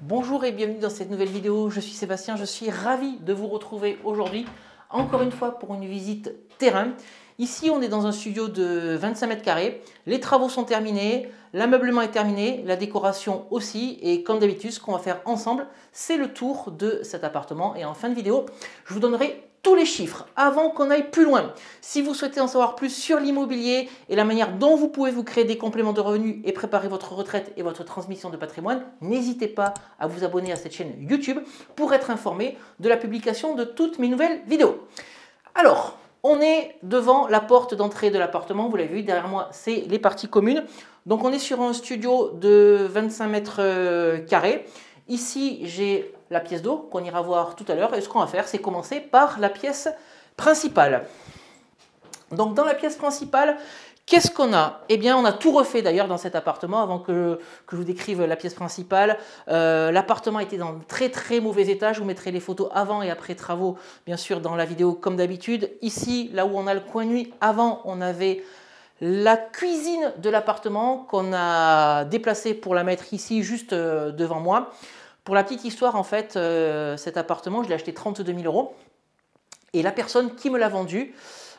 Bonjour et bienvenue dans cette nouvelle vidéo, je suis Sébastien, je suis ravi de vous retrouver aujourd'hui, encore une fois pour une visite terrain. Ici on est dans un studio de 25 mètres carrés, les travaux sont terminés, l'ameublement est terminé, la décoration aussi et comme d'habitude ce qu'on va faire ensemble c'est le tour de cet appartement et en fin de vidéo je vous donnerai tous les chiffres avant qu'on aille plus loin. Si vous souhaitez en savoir plus sur l'immobilier et la manière dont vous pouvez vous créer des compléments de revenus et préparer votre retraite et votre transmission de patrimoine, n'hésitez pas à vous abonner à cette chaîne YouTube pour être informé de la publication de toutes mes nouvelles vidéos. Alors, on est devant la porte d'entrée de l'appartement, vous l'avez vu, derrière moi c'est les parties communes. Donc on est sur un studio de 25 mètres carrés. Ici j'ai la pièce d'eau qu'on ira voir tout à l'heure et ce qu'on va faire c'est commencer par la pièce principale. Donc dans la pièce principale, qu'est-ce qu'on a? Eh bien on a tout refait d'ailleurs dans cet appartement avant que je vous décrive la pièce principale. L'appartement était dans de très mauvais état, je vous mettrai les photos avant et après travaux bien sûr dans la vidéo comme d'habitude. Ici là où on a le coin nuit, avant on avait la cuisine de l'appartement qu'on a déplacée pour la mettre ici juste devant moi. Pour la petite histoire, en fait, cet appartement, je l'ai acheté 32 000 € et la personne qui me l'a vendu,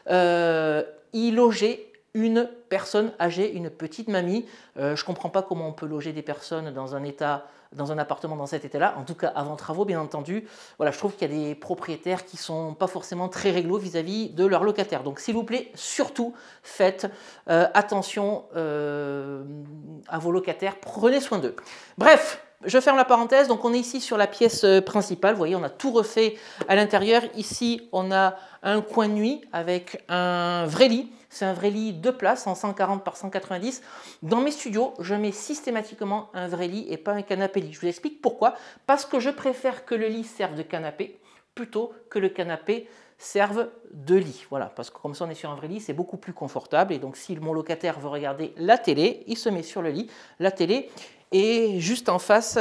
il logeait une personne âgée, une petite mamie. Je ne comprends pas comment on peut loger des personnes dans un appartement dans cet état-là, en tout cas avant travaux, bien entendu. Voilà, je trouve qu'il y a des propriétaires qui ne sont pas forcément très réglo vis-à-vis de leurs locataires. Donc, s'il vous plaît, surtout, faites attention à vos locataires, prenez soin d'eux. Bref. Je ferme la parenthèse, donc on est ici sur la pièce principale, vous voyez on a tout refait à l'intérieur. Ici on a un coin de nuit avec un vrai lit, c'est un vrai lit 2 places en 140 par 190. Dans mes studios je mets systématiquement un vrai lit et pas un canapé lit. Je vous explique pourquoi, parce que je préfère que le lit serve de canapé plutôt que le canapé serve de lit. Voilà, parce que comme ça on est sur un vrai lit, c'est beaucoup plus confortable et donc si mon locataire veut regarder la télé, il se met sur le lit, la télé et juste en face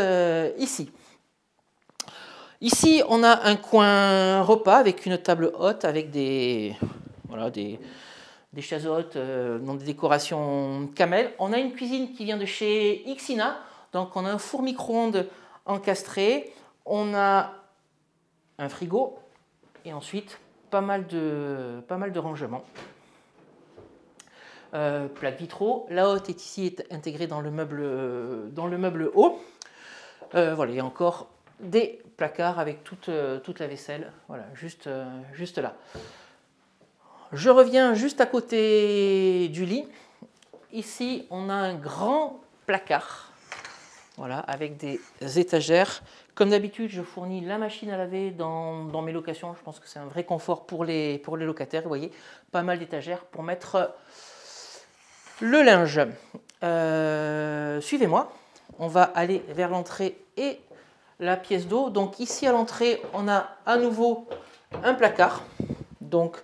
ici. Ici, on a un coin repas avec une table haute, avec des chaises hautes, dans des décorations camel. On a une cuisine qui vient de chez Xina, donc on a un four micro-ondes encastré, on a un frigo et ensuite pas mal de rangements. Plaque vitraux. La haute est ici intégrée dans le meuble haut. Voilà, il y a encore des placards avec toute la vaisselle. Voilà, juste là. Je reviens juste à côté du lit. Ici, on a un grand placard. Voilà, avec des étagères. Comme d'habitude, je fournis la machine à laver dans mes locations. Je pense que c'est un vrai confort pour les locataires. Vous voyez, pas mal d'étagères pour mettre le linge. Suivez-moi, on va aller vers l'entrée et la pièce d'eau. Donc ici à l'entrée, on a à nouveau un placard, donc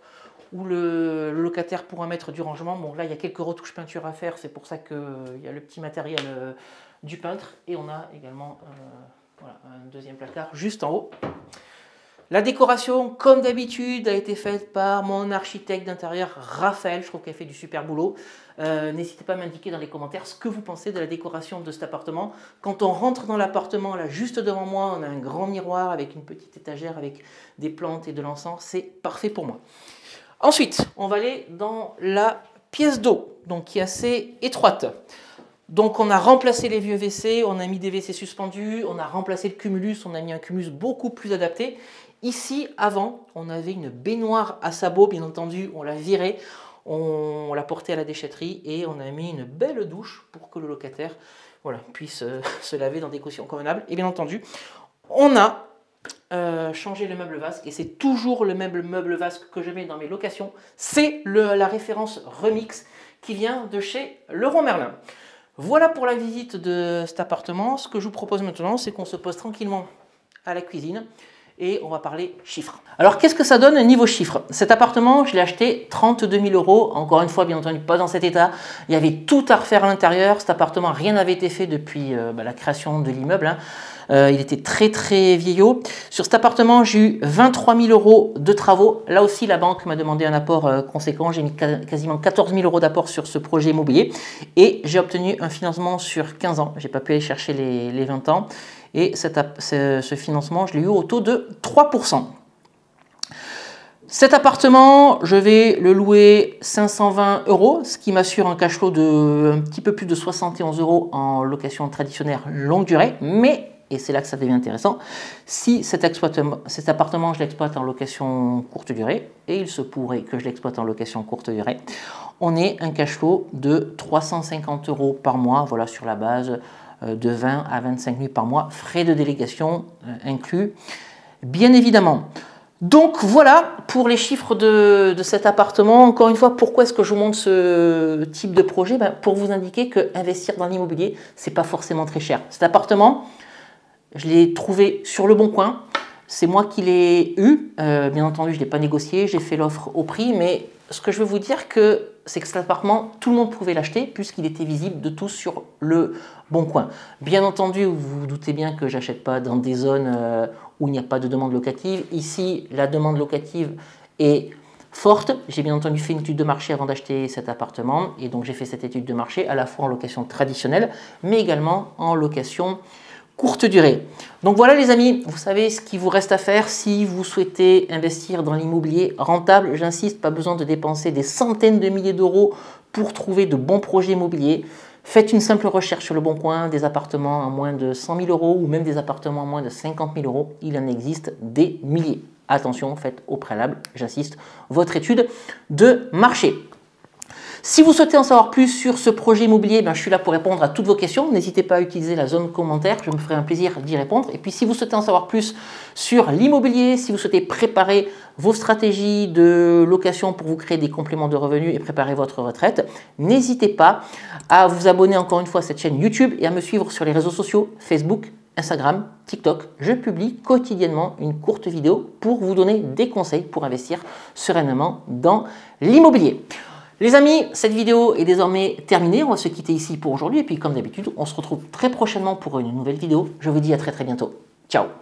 où le locataire pourra mettre du rangement. Bon là, il y a quelques retouches peinture à faire, c'est pour ça qu'il y a le petit matériel du peintre. Et on a également voilà, un deuxième placard juste en haut. La décoration, comme d'habitude, a été faite par mon architecte d'intérieur, Raphaël. Je trouve qu'elle fait du super boulot. N'hésitez pas à m'indiquer dans les commentaires ce que vous pensez de la décoration de cet appartement. Quand on rentre dans l'appartement, là, juste devant moi, on a un grand miroir avec une petite étagère avec des plantes et de l'encens. C'est parfait pour moi. Ensuite, on va aller dans la pièce d'eau, donc qui est assez étroite. Donc on a remplacé les vieux WC, on a mis des WC suspendus, on a remplacé le cumulus, on a mis un cumulus beaucoup plus adapté. Ici, avant, on avait une baignoire à sabots, bien entendu, on l'a virée, on l'a portée à la déchetterie et on a mis une belle douche pour que le locataire puisse se laver dans des conditions convenables. Et bien entendu, on a changé le meuble vasque et c'est toujours le même meuble vasque que je mets dans mes locations. C'est la référence Remix qui vient de chez Leroy Merlin. Voilà pour la visite de cet appartement. Ce que je vous propose maintenant, c'est qu'on se pose tranquillement à la cuisine et on va parler chiffres. Alors, qu'est-ce que ça donne niveau chiffres? Cet appartement, je l'ai acheté 32 000 €. Encore une fois, bien entendu, pas dans cet état. Il y avait tout à refaire à l'intérieur. Cet appartement, rien n'avait été fait depuis la création de l'immeuble. Il était très vieillot. Sur cet appartement, j'ai eu 23 000 € de travaux. Là aussi, la banque m'a demandé un apport conséquent. J'ai mis quasiment 14 000 € d'apport sur ce projet immobilier. Et j'ai obtenu un financement sur 15 ans. Je n'ai pas pu aller chercher les 20 ans. Et ce financement, je l'ai eu au taux de 3%. Cet appartement, je vais le louer 520 €, ce qui m'assure un cash flow de un petit peu plus de 71 € en location traditionnelle longue durée. Mais, et c'est là que ça devient intéressant, si cet appartement, je l'exploite en location courte durée, et il se pourrait que je l'exploite en location courte durée, on ait un cash flow de 350 € par mois, voilà, sur la base de 20 à 25 nuits par mois, frais de délégation inclus, bien évidemment. Donc voilà pour les chiffres de cet appartement. Encore une fois, pourquoi est-ce que je vous montre ce type de projet? Pour vous indiquer que investir dans l'immobilier, c'est pas forcément très cher. Cet appartement, je l'ai trouvé sur le bon coin. C'est moi qui l'ai eu. Bien entendu, je ne l'ai pas négocié. J'ai fait l'offre au prix. Mais ce que je veux vous dire, c'est que cet appartement, tout le monde pouvait l'acheter puisqu'il était visible de tous sur le bon coin. Bien entendu, vous vous doutez bien que j'achète pas dans des zones où il n'y a pas de demande locative. Ici, la demande locative est forte. J'ai bien entendu fait une étude de marché avant d'acheter cet appartement. Et donc, j'ai fait cette étude de marché à la fois en location traditionnelle, mais également en location courte durée. Donc voilà les amis, vous savez ce qu'il vous reste à faire si vous souhaitez investir dans l'immobilier rentable. J'insiste, pas besoin de dépenser des centaines de milliers d'euros pour trouver de bons projets immobiliers. Faites une simple recherche sur le bon coin, des appartements à moins de 100 000 € ou même des appartements à moins de 50 000 €. Il en existe des milliers. Attention, faites au préalable, j'insiste, votre étude de marché. Si vous souhaitez en savoir plus sur ce projet immobilier, je suis là pour répondre à toutes vos questions. N'hésitez pas à utiliser la zone commentaire, je me ferai un plaisir d'y répondre. Et puis si vous souhaitez en savoir plus sur l'immobilier, si vous souhaitez préparer vos stratégies de location pour vous créer des compléments de revenus et préparer votre retraite, n'hésitez pas à vous abonner encore une fois à cette chaîne YouTube et à me suivre sur les réseaux sociaux Facebook, Instagram, TikTok. Je publie quotidiennement une courte vidéo pour vous donner des conseils pour investir sereinement dans l'immobilier. Les amis, cette vidéo est désormais terminée. On va se quitter ici pour aujourd'hui. Et puis, comme d'habitude, on se retrouve très prochainement pour une nouvelle vidéo. Je vous dis à très bientôt. Ciao!